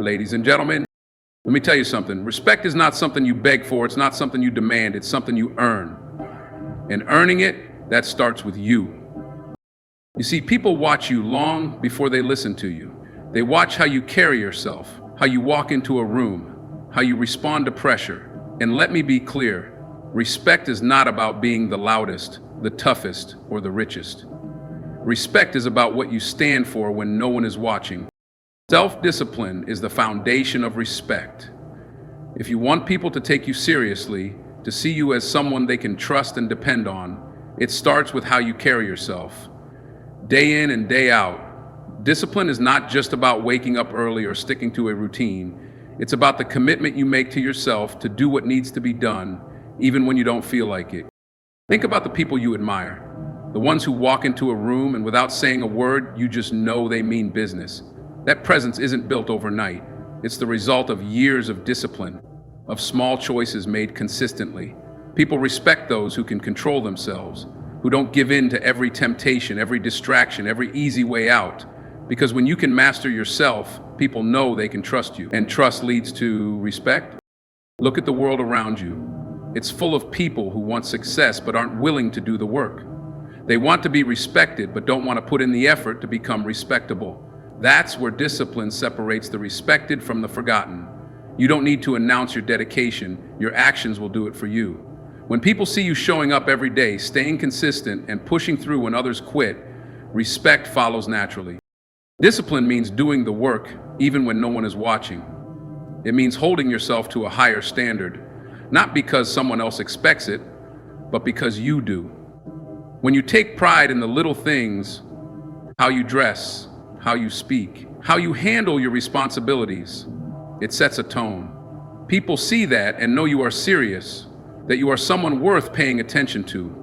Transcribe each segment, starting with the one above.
Ladies and gentlemen, let me tell you something. Respect is not something you beg for, it's not something you demand, it's something you earn. And earning it, that starts with you. You see, people watch you long before they listen to you. They watch how you carry yourself, how you walk into a room, how you respond to pressure. And let me be clear, respect is not about being the loudest, the toughest, or the richest. Respect is about what you stand for when no one is watching. Self-discipline is the foundation of respect. If you want people to take you seriously, to see you as someone they can trust and depend on, it starts with how you carry yourself. Day in and day out, discipline is not just about waking up early or sticking to a routine. It's about the commitment you make to yourself to do what needs to be done, even when you don't feel like it. Think about the people you admire. The ones who walk into a room and without saying a word, you just know they mean business. That presence isn't built overnight. It's the result of years of discipline, of small choices made consistently. People respect those who can control themselves, who don't give in to every temptation, every distraction, every easy way out. Because when you can master yourself, people know they can trust you. And trust leads to respect. Look at the world around you. It's full of people who want success but aren't willing to do the work. They want to be respected but don't want to put in the effort to become respectable. That's where discipline separates the respected from the forgotten. You don't need to announce your dedication. Your actions will do it for you. When people see you showing up every day, staying consistent, and pushing through when others quit, respect follows naturally. Discipline means doing the work even when no one is watching. It means holding yourself to a higher standard, not because someone else expects it, but because you do. When you take pride in the little things, how you dress, how you speak, how you handle your responsibilities, it sets a tone. People see that and know you are serious, that you are someone worth paying attention to.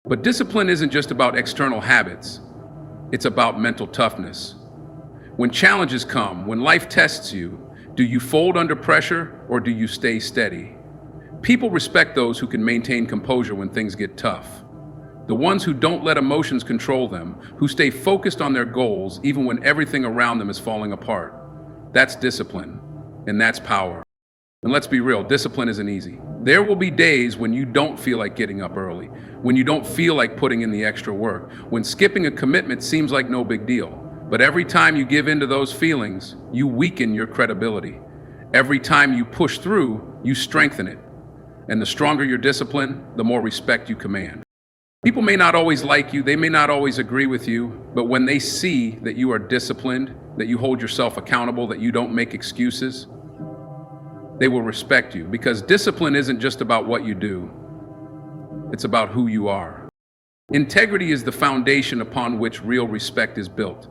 But discipline isn't just about external habits. It's about mental toughness. When challenges come, when life tests you, do you fold under pressure or do you stay steady? People respect those who can maintain composure when things get tough. The ones who don't let emotions control them, who stay focused on their goals even when everything around them is falling apart. That's discipline, and that's power. And let's be real, discipline isn't easy. There will be days when you don't feel like getting up early, when you don't feel like putting in the extra work, when skipping a commitment seems like no big deal. But every time you give in to those feelings, you weaken your credibility. Every time you push through, you strengthen it. And the stronger your discipline, the more respect you command. People may not always like you, they may not always agree with you, but when they see that you are disciplined, that you hold yourself accountable, that you don't make excuses, they will respect you, because discipline isn't just about what you do, it's about who you are. Integrity is the foundation upon which real respect is built.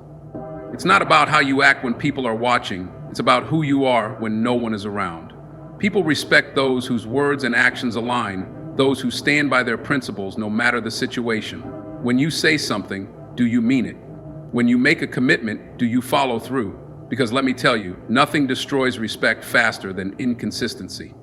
It's not about how you act when people are watching, it's about who you are when no one is around. People respect those whose words and actions align, those who stand by their principles no matter the situation. When you say something, do you mean it? When you make a commitment, do you follow through? Because let me tell you, nothing destroys respect faster than inconsistency.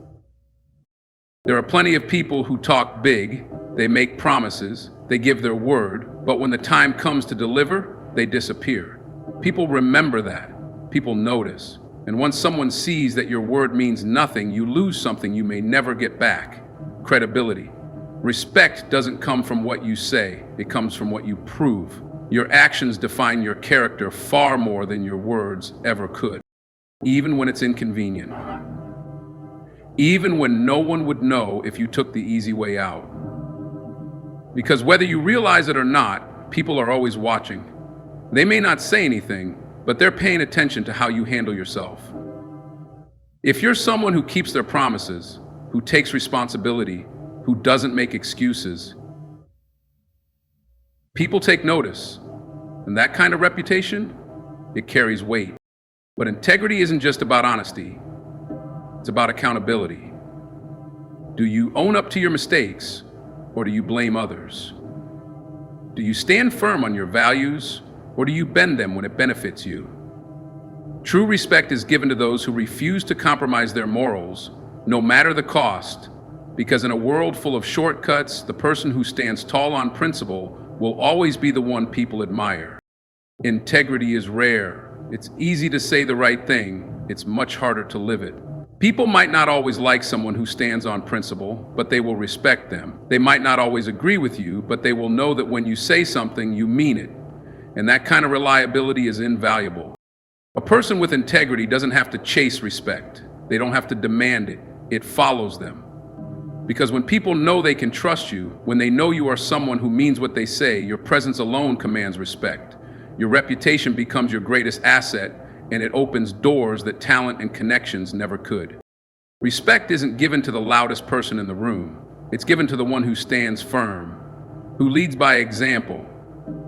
There are plenty of people who talk big, they make promises, they give their word, but when the time comes to deliver, they disappear. People remember that. People notice. And once someone sees that your word means nothing, you lose something you may never get back. Credibility. Respect doesn't come from what you say, it comes from what you prove. Your actions define your character far more than your words ever could, even when it's inconvenient. Even when no one would know if you took the easy way out. Because whether you realize it or not, people are always watching. They may not say anything, but they're paying attention to how you handle yourself. If you're someone who keeps their promises, who takes responsibility, who doesn't make excuses, people take notice. And that kind of reputation, it carries weight. But integrity isn't just about honesty. It's about accountability. Do you own up to your mistakes, or do you blame others? Do you stand firm on your values, or do you bend them when it benefits you? True respect is given to those who refuse to compromise their morals, no matter the cost, because in a world full of shortcuts, the person who stands tall on principle will always be the one people admire. Integrity is rare. It's easy to say the right thing, it's much harder to live it. People might not always like someone who stands on principle, but they will respect them. They might not always agree with you, but they will know that when you say something, you mean it. And that kind of reliability is invaluable. A person with integrity doesn't have to chase respect. They don't have to demand it. It follows them. Because when people know they can trust you, when they know you are someone who means what they say, your presence alone commands respect. Your reputation becomes your greatest asset, and it opens doors that talent and connections never could. Respect isn't given to the loudest person in the room. It's given to the one who stands firm, who leads by example,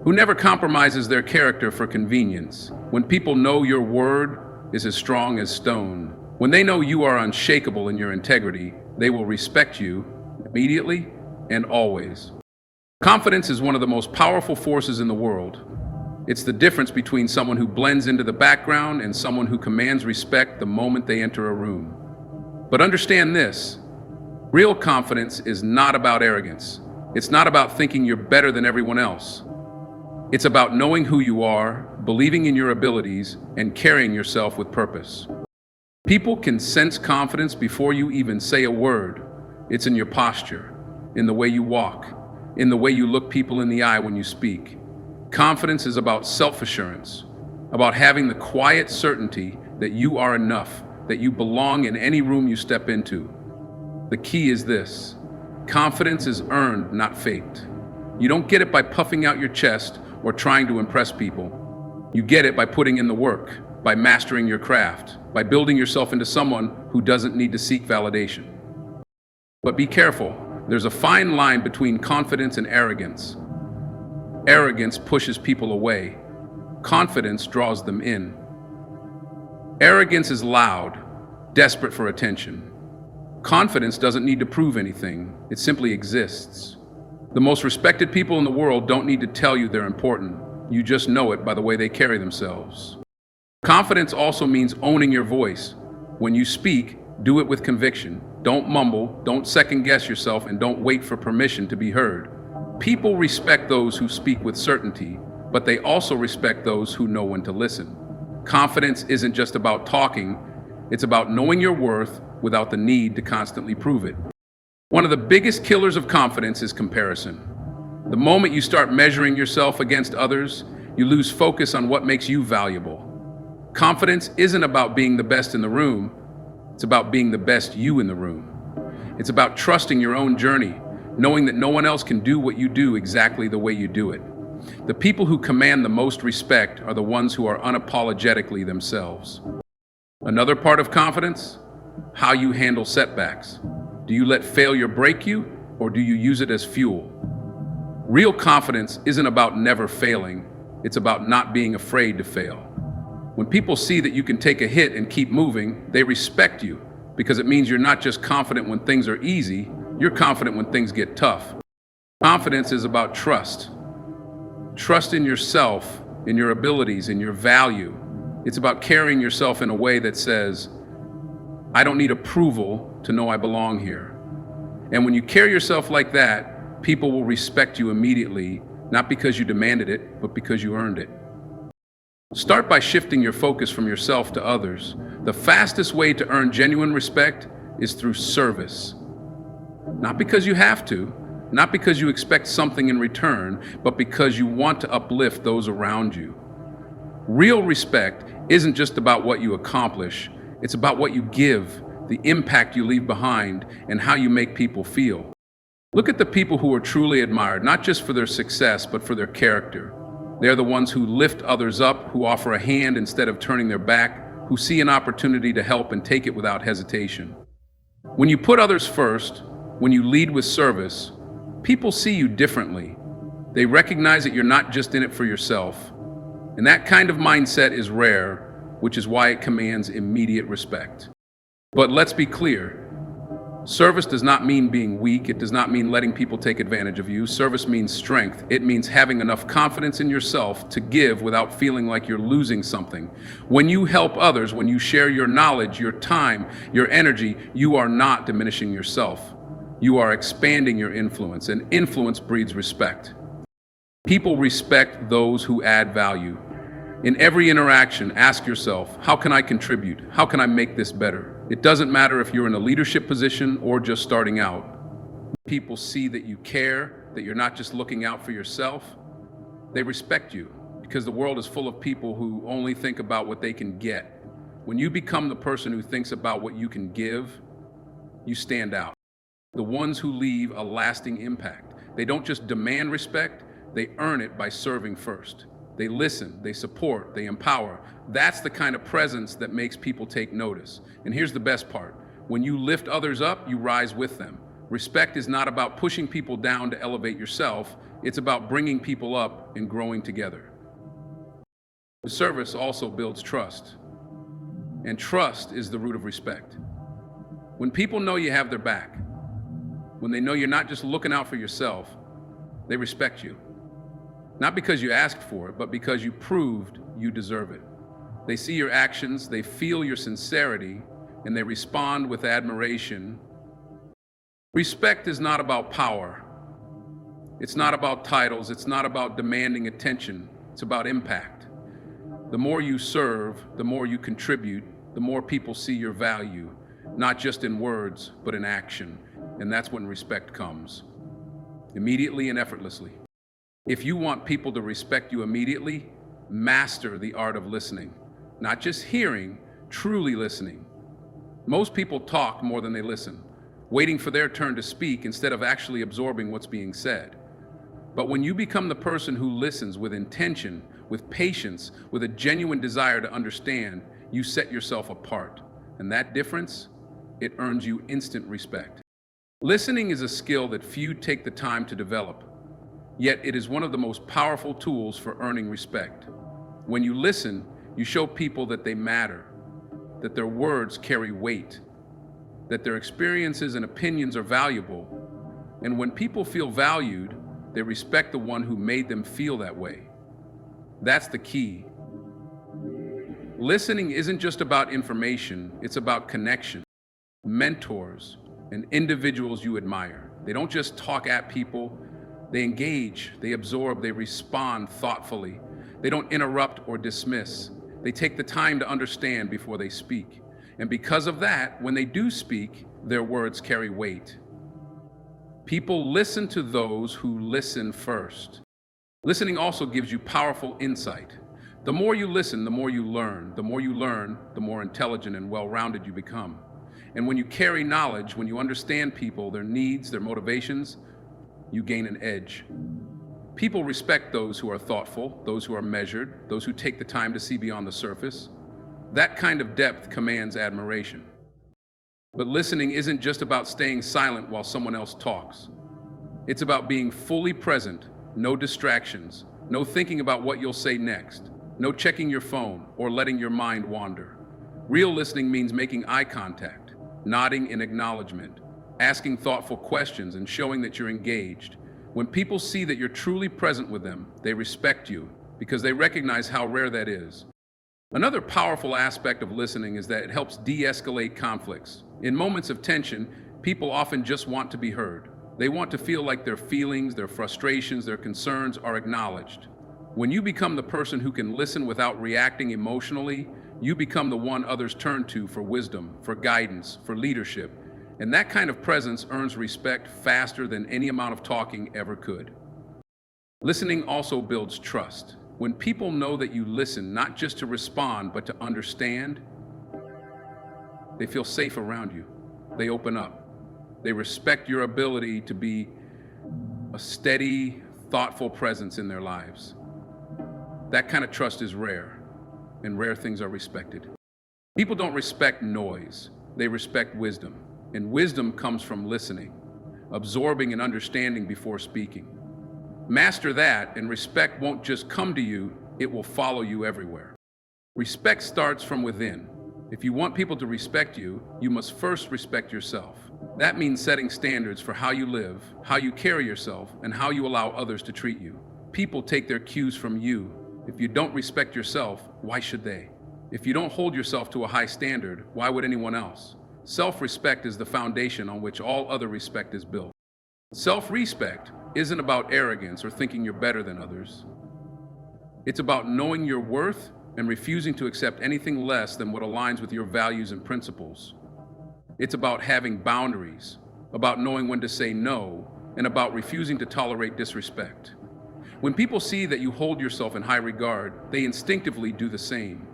who never compromises their character for convenience. When people know your word is as strong as stone, when they know you are unshakable in your integrity, they will respect you immediately and always. Confidence is one of the most powerful forces in the world. It's the difference between someone who blends into the background and someone who commands respect the moment they enter a room. But understand this, real confidence is not about arrogance. It's not about thinking you're better than everyone else. It's about knowing who you are, believing in your abilities, and carrying yourself with purpose. People can sense confidence before you even say a word. It's in your posture, in the way you walk, in the way you look people in the eye when you speak. Confidence is about self-assurance, about having the quiet certainty that you are enough, that you belong in any room you step into. The key is this: confidence is earned, not faked. You don't get it by puffing out your chest or trying to impress people. You get it by putting in the work, by mastering your craft, by building yourself into someone who doesn't need to seek validation. But be careful, there's a fine line between confidence and arrogance. Arrogance pushes people away. Confidence draws them in. Arrogance is loud, desperate for attention. Confidence doesn't need to prove anything, it simply exists. The most respected people in the world don't need to tell you they're important. You just know it by the way they carry themselves. Confidence also means owning your voice. When you speak, do it with conviction. Don't mumble, don't second guess yourself, and don't wait for permission to be heard. People respect those who speak with certainty, but they also respect those who know when to listen. Confidence isn't just about talking, it's about knowing your worth without the need to constantly prove it. One of the biggest killers of confidence is comparison. The moment you start measuring yourself against others, you lose focus on what makes you valuable. Confidence isn't about being the best in the room, it's about being the best you in the room. It's about trusting your own journey, knowing that no one else can do what you do exactly the way you do it. The people who command the most respect are the ones who are unapologetically themselves. Another part of confidence, how you handle setbacks. Do you let failure break you, or do you use it as fuel? Real confidence isn't about never failing, it's about not being afraid to fail. When people see that you can take a hit and keep moving, they respect you, because it means you're not just confident when things are easy, you're confident when things get tough. Confidence is about trust. Trust in yourself, in your abilities, in your value. It's about carrying yourself in a way that says, I don't need approval to know I belong here. And when you carry yourself like that, people will respect you immediately, not because you demanded it, but because you earned it. Start by shifting your focus from yourself to others. The fastest way to earn genuine respect is through service. Not because you have to, not because you expect something in return, but because you want to uplift those around you. Real respect isn't just about what you accomplish, it's about what you give, the impact you leave behind, and how you make people feel. Look at the people who are truly admired, not just for their success, but for their character. They're the ones who lift others up, who offer a hand instead of turning their back, who see an opportunity to help and take it without hesitation. When you put others first, when you lead with service, people see you differently. They recognize that you're not just in it for yourself. And that kind of mindset is rare, which is why it commands immediate respect. But let's be clear. Service does not mean being weak. It does not mean letting people take advantage of you. Service means strength. It means having enough confidence in yourself to give without feeling like you're losing something. When you help others, when you share your knowledge, your time, your energy, you are not diminishing yourself. You are expanding your influence, and influence breeds respect. People respect those who add value. In every interaction, ask yourself, how can I contribute? How can I make this better? It doesn't matter if you're in a leadership position or just starting out. People see that you care, that you're not just looking out for yourself. They respect you because the world is full of people who only think about what they can get. When you become the person who thinks about what you can give, you stand out. The ones who leave a lasting impact. They don't just demand respect, they earn it by serving first. They listen, they support, they empower. That's the kind of presence that makes people take notice. And here's the best part. When you lift others up, you rise with them. Respect is not about pushing people down to elevate yourself. It's about bringing people up and growing together. Service also builds trust. And trust is the root of respect. When people know you have their back, when they know you're not just looking out for yourself, they respect you. Not because you asked for it, but because you proved you deserve it. They see your actions, they feel your sincerity, and they respond with admiration. Respect is not about power. It's not about titles. It's not about demanding attention. It's about impact. The more you serve, the more you contribute, the more people see your value, not just in words, but in action. And that's when respect comes, immediately and effortlessly. If you want people to respect you immediately, master the art of listening. Not just hearing, truly listening. Most people talk more than they listen, waiting for their turn to speak instead of actually absorbing what's being said. But when you become the person who listens with intention, with patience, with a genuine desire to understand, you set yourself apart. And that difference, it earns you instant respect. Listening is a skill that few take the time to develop. Yet it is one of the most powerful tools for earning respect. When you listen, you show people that they matter, that their words carry weight, that their experiences and opinions are valuable. And when people feel valued, they respect the one who made them feel that way. That's the key. Listening isn't just about information, it's about connection. Mentors and individuals you admire. They don't just talk at people. They engage, they absorb, they respond thoughtfully. They don't interrupt or dismiss. They take the time to understand before they speak. And because of that, when they do speak, their words carry weight. People listen to those who listen first. Listening also gives you powerful insight. The more you listen, the more you learn. The more you learn, the more intelligent and well-rounded you become. And when you carry knowledge, when you understand people, their needs, their motivations, you gain an edge. People respect those who are thoughtful, those who are measured, those who take the time to see beyond the surface. That kind of depth commands admiration. But listening isn't just about staying silent while someone else talks. It's about being fully present, no distractions, no thinking about what you'll say next, no checking your phone or letting your mind wander. Real listening means making eye contact, nodding in acknowledgement, asking thoughtful questions and showing that you're engaged. When people see that you're truly present with them, they respect you because they recognize how rare that is. Another powerful aspect of listening is that it helps de-escalate conflicts. In moments of tension, people often just want to be heard. They want to feel like their feelings, their frustrations, their concerns are acknowledged. When you become the person who can listen without reacting emotionally, you become the one others turn to for wisdom, for guidance, for leadership. And that kind of presence earns respect faster than any amount of talking ever could. Listening also builds trust. When people know that you listen not just to respond, but to understand, they feel safe around you. They open up. They respect your ability to be a steady, thoughtful presence in their lives. That kind of trust is rare, and rare things are respected. People don't respect noise. They respect wisdom. And wisdom comes from listening, absorbing and understanding before speaking. Master that, and respect won't just come to you, it will follow you everywhere. Respect starts from within. If you want people to respect you, you must first respect yourself. That means setting standards for how you live, how you carry yourself, and how you allow others to treat you. People take their cues from you. If you don't respect yourself, why should they? If you don't hold yourself to a high standard, why would anyone else? Self-respect is the foundation on which all other respect is built. Self-respect isn't about arrogance or thinking you're better than others. It's about knowing your worth and refusing to accept anything less than what aligns with your values and principles. It's about having boundaries, about knowing when to say no, and about refusing to tolerate disrespect. When people see that you hold yourself in high regard, they instinctively do the same.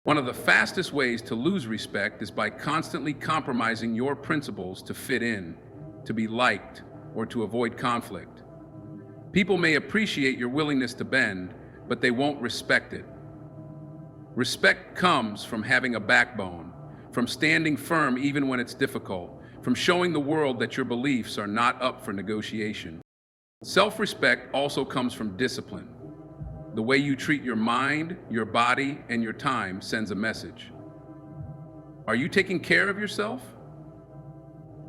One of the fastest ways to lose respect is by constantly compromising your principles to fit in, to be liked, or to avoid conflict. People may appreciate your willingness to bend, but they won't respect it. Respect comes from having a backbone, from standing firm even when it's difficult, from showing the world that your beliefs are not up for negotiation. Self-respect also comes from discipline. The way you treat your mind, your body, and your time sends a message. Are you taking care of yourself?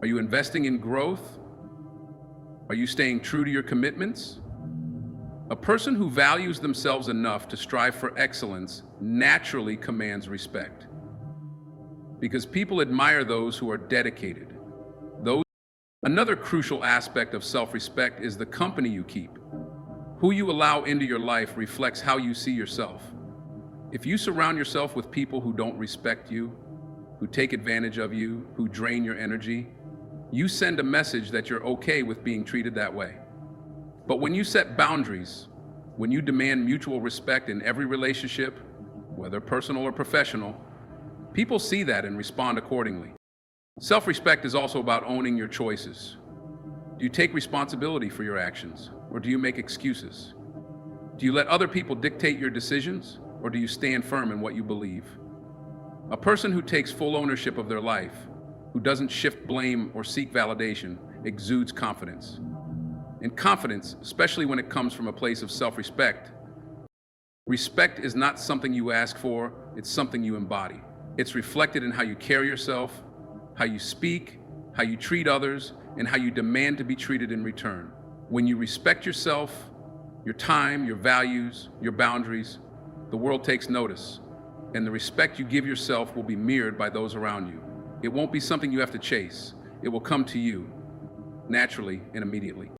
Are you investing in growth? Are you staying true to your commitments? A person who values themselves enough to strive for excellence naturally commands respect. Because people admire those who are dedicated. Another crucial aspect of self-respect is the company you keep. Who you allow into your life reflects how you see yourself. If you surround yourself with people who don't respect you, who take advantage of you, who drain your energy, you send a message that you're okay with being treated that way. But when you set boundaries, when you demand mutual respect in every relationship, whether personal or professional, people see that and respond accordingly. Self-respect is also about owning your choices. Do you take responsibility for your actions, or do you make excuses? Do you let other people dictate your decisions, or do you stand firm in what you believe? A person who takes full ownership of their life, who doesn't shift blame or seek validation, exudes confidence. And confidence, especially when it comes from a place of self-respect, respect is not something you ask for, it's something you embody. It's reflected in how you carry yourself, how you speak, how you treat others, and how you demand to be treated in return. When you respect yourself, your time, your values, your boundaries, the world takes notice, and the respect you give yourself will be mirrored by those around you. It won't be something you have to chase. It will come to you, naturally and immediately.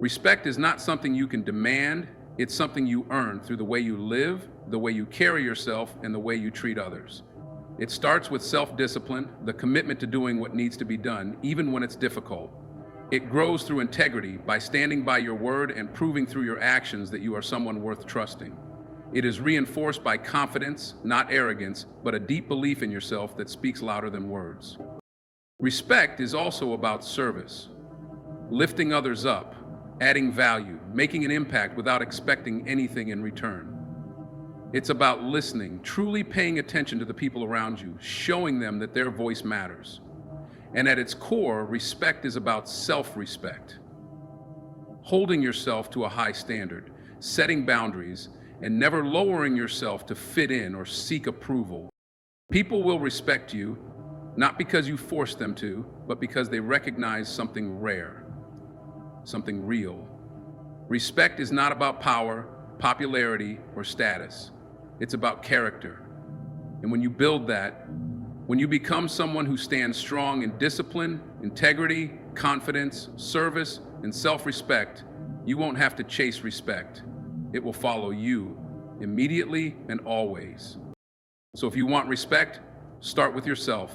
Respect is not something you can demand, it's something you earn through the way you live, the way you carry yourself, and the way you treat others. It starts with self-discipline, the commitment to doing what needs to be done, even when it's difficult. It grows through integrity, by standing by your word and proving through your actions that you are someone worth trusting. It is reinforced by confidence, not arrogance, but a deep belief in yourself that speaks louder than words. Respect is also about service, lifting others up, adding value, making an impact without expecting anything in return. It's about listening, truly paying attention to the people around you, showing them that their voice matters. And at its core, respect is about self-respect. Holding yourself to a high standard, setting boundaries, and never lowering yourself to fit in or seek approval. People will respect you, not because you force them to, but because they recognize something rare, something real. Respect is not about power, popularity, or status. It's about character. And when you build that, when you become someone who stands strong in discipline, integrity, confidence, service, and self-respect, you won't have to chase respect. It will follow you immediately and always. So if you want respect, start with yourself.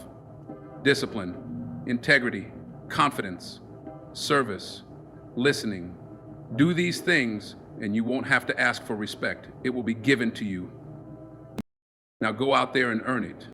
Discipline, integrity, confidence, service, listening. Do these things and you won't have to ask for respect. It will be given to you. Now go out there and earn it.